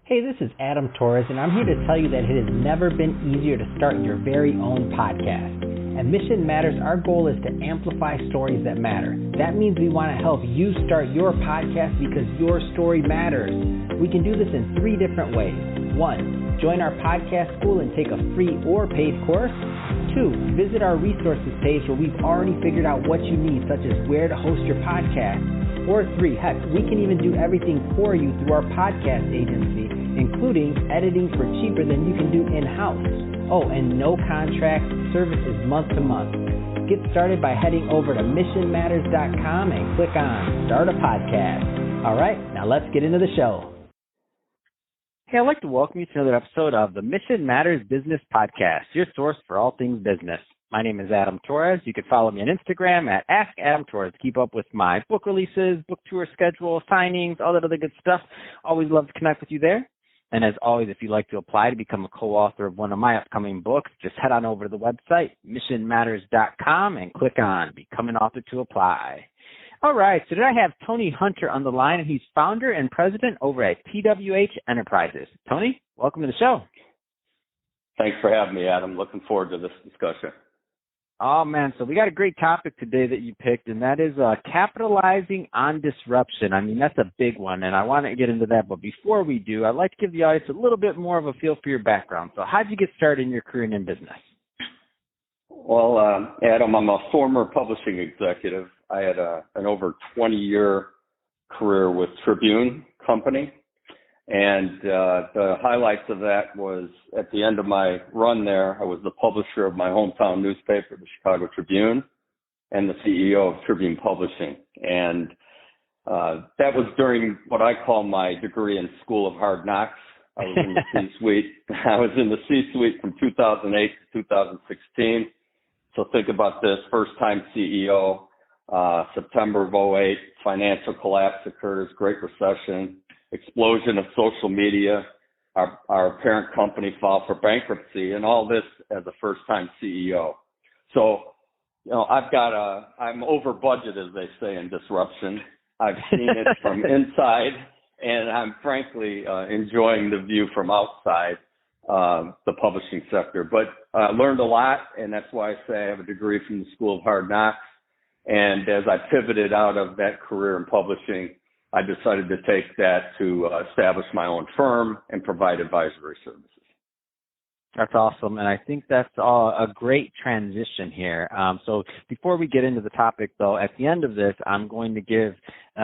Hey, this is Adam Torres, and I'm here to tell you that it has never been easier to start your very own podcast. At Mission Matters, our goal is to amplify stories that matter. That means we want to help you start your podcast because your story matters. We can do this in 3 different ways. 1, join our podcast school and take a free or paid course. 2, visit our resources page where we've already figured out what you need, such as where to host your podcast. Or 3, heck, we can even do everything for you through our podcast agency, including editing for cheaper than you can do in-house. Oh, and no contract, service is month to month. Get started by heading over to missionmatters.com and click on Start a Podcast. All right, now let's get into the show. Hey, I'd like to welcome you to another episode of the Mission Matters Business Podcast, your source for all things business. My name is Adam Torres. You can follow me on Instagram at @AskAdamTorres. Keep up with my book releases, book tour schedule, signings, all that other good stuff. Always love to connect with you there. And as always, if you'd like to apply to become a co-author of one of my upcoming books, just head on over to the website, missionmatters.com, and click on Become an Author to apply. All right, so today I have Tony Hunter on the line, and he's founder and president over at TWH Enterprises. Tony, welcome to the show. Thanks for having me, Adam. Looking forward to this discussion. Oh, man, so we got a great topic today that you picked, and that is capitalizing on disruption. I mean, that's a big one, and I want to get into that. But before we do, I'd like to give the audience a little bit more of a feel for your background. So how'd you get started in your career in business? Well, Adam, I'm a former publishing executive. I had an over 20-year career with Tribune Company. And the highlights of that was at the end of my run there, I was the publisher of my hometown newspaper, the Chicago Tribune, and the CEO of Tribune Publishing. And that was during what I call my degree in School of Hard Knocks. I was in the C-suite. I was in the C-suite from 2008 to 2016. So think about this, first-time CEO, September of 2008, financial collapse occurs, Great Recession, explosion of social media, our parent company filed for bankruptcy, and all this as a first-time CEO. So, I'm over budget, as they say in disruption. I've seen it from inside, and I'm frankly enjoying the view from outside the publishing sector. But I learned a lot, and that's why I say I have a degree from the School of Hard Knocks. And as I pivoted out of that career in publishing, I decided to take that to establish my own firm and provide advisory services. That's awesome, and I think that's a great transition here. So before we get into the topic, though, at the end of this, I'm going to give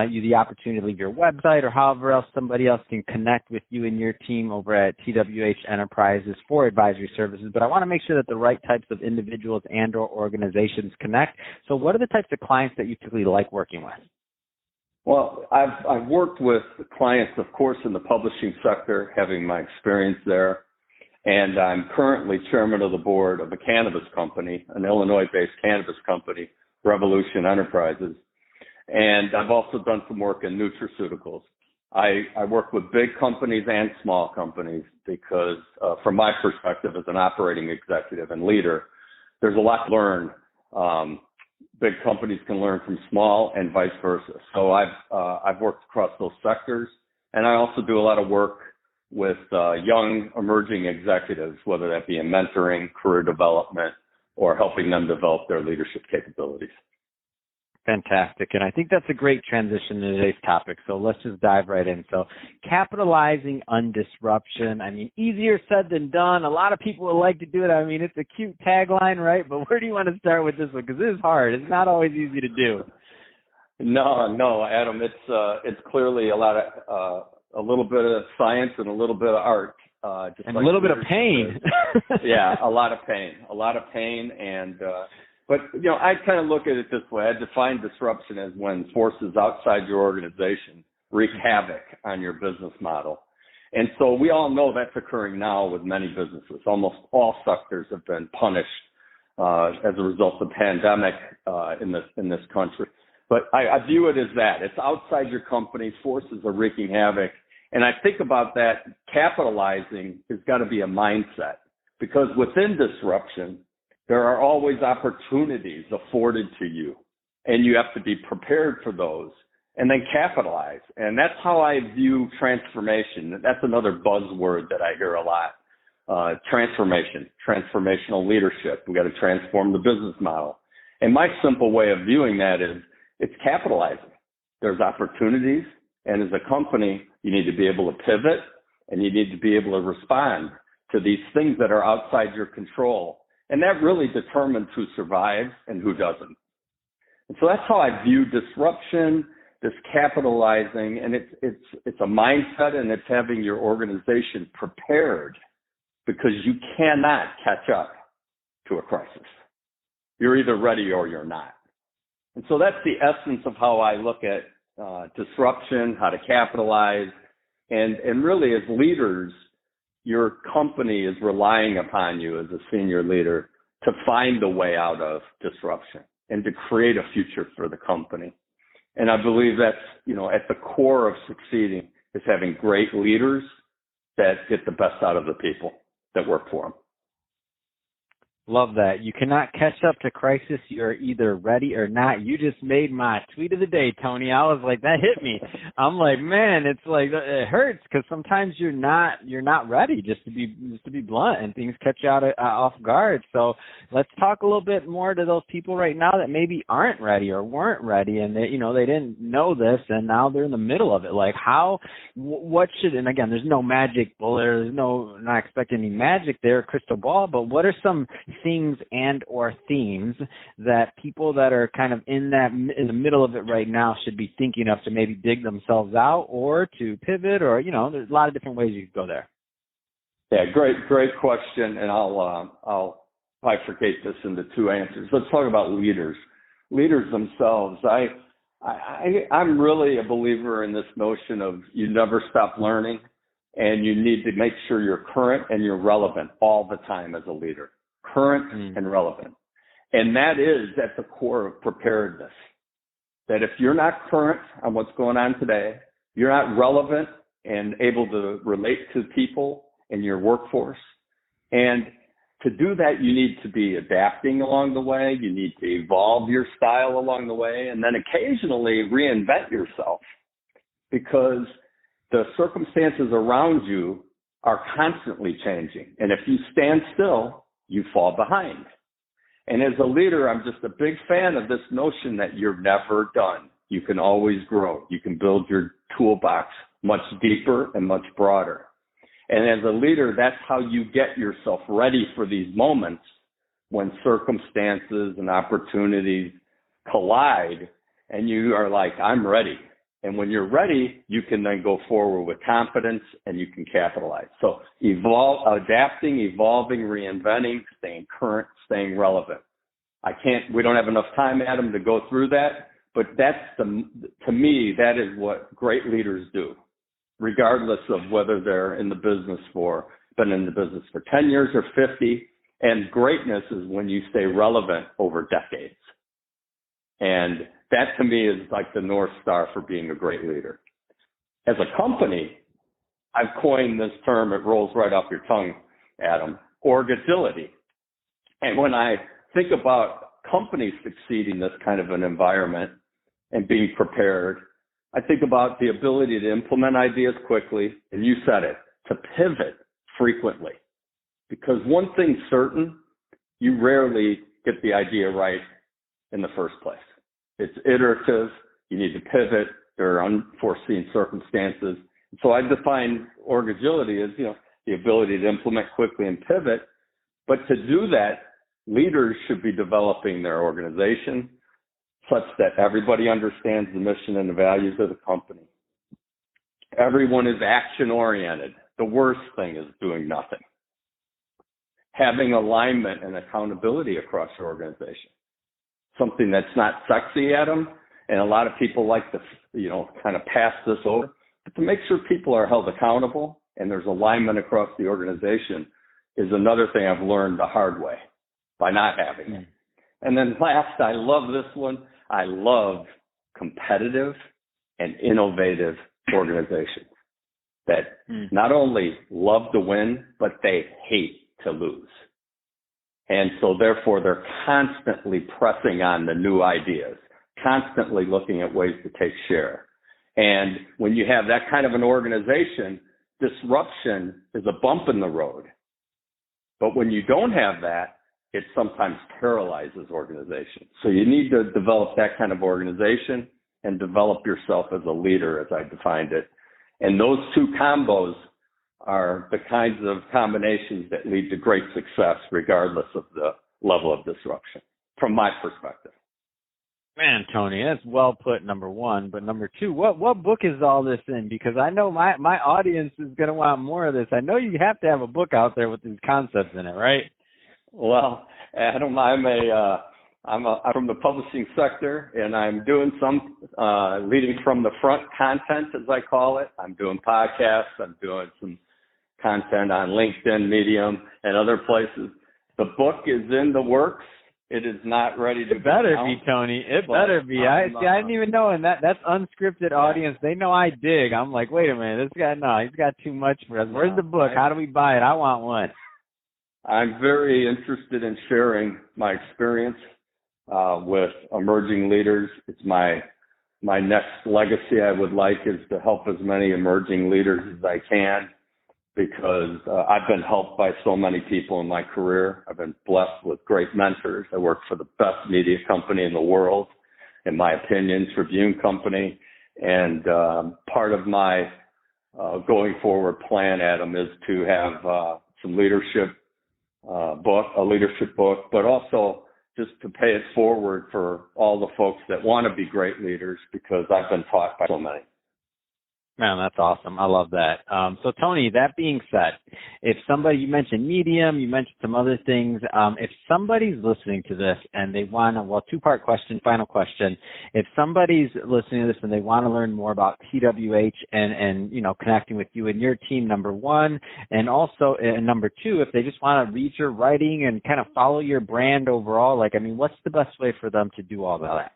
you the opportunity to leave your website or however else somebody else can connect with you and your team over at TWH Enterprises for advisory services. But I want to make sure that the right types of individuals and or organizations connect. So what are the types of clients that you typically like working with? Well, I've worked with clients, of course, in the publishing sector, having my experience there. And I'm currently chairman of the board of a cannabis company, an Illinois-based cannabis company, Revolution Enterprises. And I've also done some work in nutraceuticals. I work with big companies and small companies because from my perspective as an operating executive and leader, there's a lot to learn. Big companies can learn from small and vice versa. So I've worked across those sectors, and I also do a lot of work with young emerging executives, whether that be in mentoring, career development, or helping them develop their leadership capabilities. Fantastic. And I think that's a great transition to today's topic. So let's just dive right in. So capitalizing on disruption. I mean, easier said than done. A lot of people would like to do it. I mean, it's a cute tagline, right? But where do you want to start with this one? Because this is hard. It's not always easy to do. No, Adam. It's clearly a little bit of science and a little bit of art. And like a little bit of pain. Yeah, a lot of pain. And but, I kind of look at it this way. I define disruption as when forces outside your organization wreak havoc on your business model. And so we all know that's occurring now with many businesses. Almost all sectors have been punished as a result of the pandemic in this country. But I view it as that. It's outside your company. Forces are wreaking havoc. And I think about that, capitalizing has got to be a mindset, because within disruption, there are always opportunities afforded to you, and you have to be prepared for those and then capitalize. And that's how I view transformation. That's another buzzword that I hear a lot. Transformation, transformational leadership. We got to transform the business model. And my simple way of viewing that is it's capitalizing. There's opportunities, and as a company, you need to be able to pivot, and you need to be able to respond to these things that are outside your control. And that really determines who survives and who doesn't. And so that's how I view disruption, this capitalizing, and it's a mindset, and it's having your organization prepared, because you cannot catch up to a crisis. You're either ready or you're not. And so that's the essence of how I look at disruption, how to capitalize, and really as leaders, your company is relying upon you as a senior leader to find a way out of disruption and to create a future for the company. And I believe that's, at the core of succeeding is having great leaders that get the best out of the people that work for them. Love that. You cannot catch up to crisis. You're either ready or not. You just made my tweet of the day, Tony. I was like, that hit me. I'm like, man, it's like, it hurts because sometimes you're not ready, just to be blunt, and things catch you off guard. So let's talk a little bit more to those people right now that maybe aren't ready or weren't ready, and they didn't know this, and now they're in the middle of it. Like what should, and again, there's no magic bullet, not expecting any magic there, crystal ball, but what are some things and or themes that people that are kind of in the middle of it right now should be thinking of to maybe dig themselves out or to pivot, or there's a lot of different ways you could go there. Yeah, great question, and I'll bifurcate this into two answers. Let's talk about leaders. Leaders themselves. I'm really a believer in this notion of you never stop learning, and you need to make sure you're current and you're relevant all the time as a leader. Current and relevant. And that is at the core of preparedness. That if you're not current on what's going on today, you're not relevant and able to relate to people in your workforce. And to do that, you need to be adapting along the way. You need to evolve your style along the way, and then occasionally reinvent yourself, because the circumstances around you are constantly changing. And if you stand still, you fall behind. And as a leader, I'm just a big fan of this notion that you're never done. You can always grow. You can build your toolbox much deeper and much broader. And as a leader, that's how you get yourself ready for these moments when circumstances and opportunities collide, and you are like, I'm ready. And when you're ready, you can then go forward with confidence and you can capitalize. So adapting, evolving, reinventing, staying current, staying relevant. We don't have enough time, Adam, to go through that, but to me, that is what great leaders do, regardless of whether they're been in the business for 10 years or 50. And greatness is when you stay relevant over decades. And that to me is like the North Star for being a great leader. As a company, I've coined this term, it rolls right off your tongue, Adam, org agility. And when I think about companies succeeding in this kind of an environment and being prepared, I think about the ability to implement ideas quickly, and you said it, to pivot frequently. Because one thing's certain, you rarely get the idea right in the first place. It's iterative. You need to pivot. There are unforeseen circumstances. So I define org agility as, the ability to implement quickly and pivot. But to do that, leaders should be developing their organization such that everybody understands the mission and the values of the company. Everyone is action-oriented. The worst thing is doing nothing. Having alignment and accountability across your organization. Something that's not sexy, Adam, and a lot of people like to, kind of pass this over. But to make sure people are held accountable and there's alignment across the organization is another thing I've learned the hard way by not having it. And then last, I love this one. I love competitive and innovative organizations that not only love to win, but they hate to lose. And so therefore, they're constantly pressing on the new ideas. constantly looking at ways to take share. And when you have that kind of an organization, disruption is a bump in the road. But when you don't have that, it sometimes paralyzes organizations. So you need to develop that kind of organization and develop yourself as a leader, as I defined it. And those two combos are the kinds of combinations that lead to great success, regardless of the level of disruption, from my perspective. Man, Tony, that's well put, number one. But number two, what book is all this in? Because I know my audience is going to want more of this. I know you have to have a book out there with these concepts in it, right? Well, Adam, I'm from the publishing sector, and I'm doing some leading from the front content, as I call it. I'm doing podcasts. I'm doing some content on LinkedIn, Medium, and other places. The book is in the works. It is not ready to. It better be, Tony. It better be. I didn't even know, and that's unscripted audience. They know I dig. I'm like, wait a minute, this guy, no, he's got too much for us. Where's the book? How do we buy it? I want one. I'm very interested in sharing my experience with emerging leaders. It's my next legacy I would like is to help as many emerging leaders as I can, because I've been helped by so many people in my career. I've been blessed with great mentors. I work for the best media company in the world, in my opinion, Tribune Company. And part of my going forward plan, Adam, is to have some leadership a leadership book, but also just to pay it forward for all the folks that want to be great leaders, because I've been taught by so many. Man, that's awesome. I love that. So, Tony, that being said, if somebody, you mentioned Medium, you mentioned some other things. If somebody's listening to this and they want to, two-part question, final question. If somebody's listening to this and they want to learn more about TWH and connecting with you and your team, number one, and also number two, if they just want to read your writing and kind of follow your brand overall, what's the best way for them to do all that?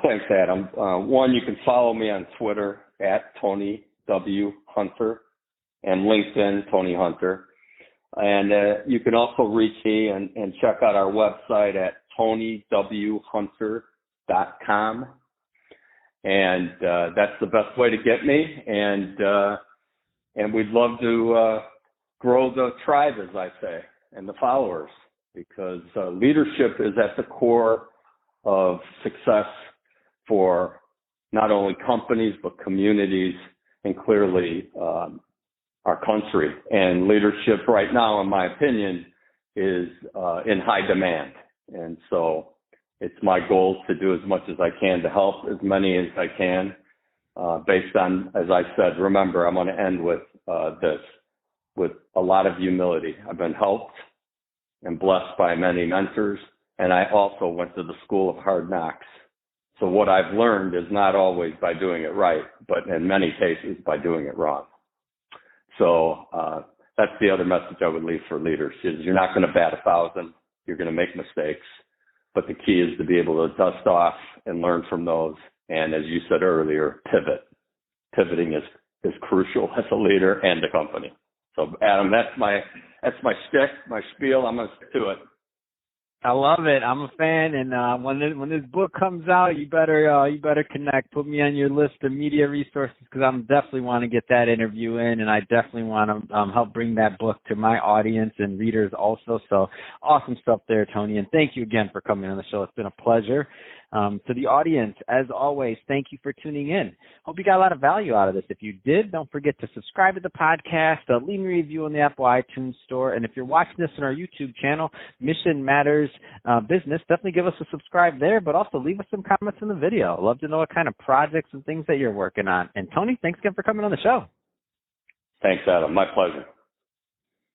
Thanks, Adam. One, you can follow me on Twitter at Tony W. Hunter and LinkedIn, Tony Hunter. And you can also reach me and check out our website at TonyWHunter.com. And that's the best way to get me. And we'd love to grow the tribe, as I say, and the followers, because leadership is at the core of success for not only companies, but communities, and clearly our country. And leadership right now, in my opinion, is in high demand. And so it's my goal to do as much as I can to help as many as I can, based on, as I said, remember, I'm going to end with this, with a lot of humility. I've been helped and blessed by many mentors, and I also went to the school of hard knocks. So what I've learned is not always by doing it right, but in many cases by doing it wrong. So that's the other message I would leave for leaders, is you're not going to bat 1,000. You're going to make mistakes. But the key is to be able to dust off and learn from those. And as you said earlier, pivot. Pivoting is crucial as a leader and a company. So Adam, that's my shtick, my spiel. I'm going to stick to it. I love it. I'm a fan, and when this book comes out, you better connect. Put me on your list of media resources, because I definitely want to get that interview in, and I definitely want to help bring that book to my audience and readers also. So awesome stuff there, Tony, and thank you again for coming on the show. It's been a pleasure. To the audience, as always, thank you for tuning in. Hope you got a lot of value out of this. If you did, don't forget to subscribe to the podcast, leave me a review on the Apple iTunes Store, and if you're watching this on our YouTube channel, Mission Matters Business, definitely give us a subscribe there, but also leave us some comments in the video. I'd love to know what kind of projects and things that you're working on. And Tony, thanks again for coming on the show. Thanks, Adam. My pleasure.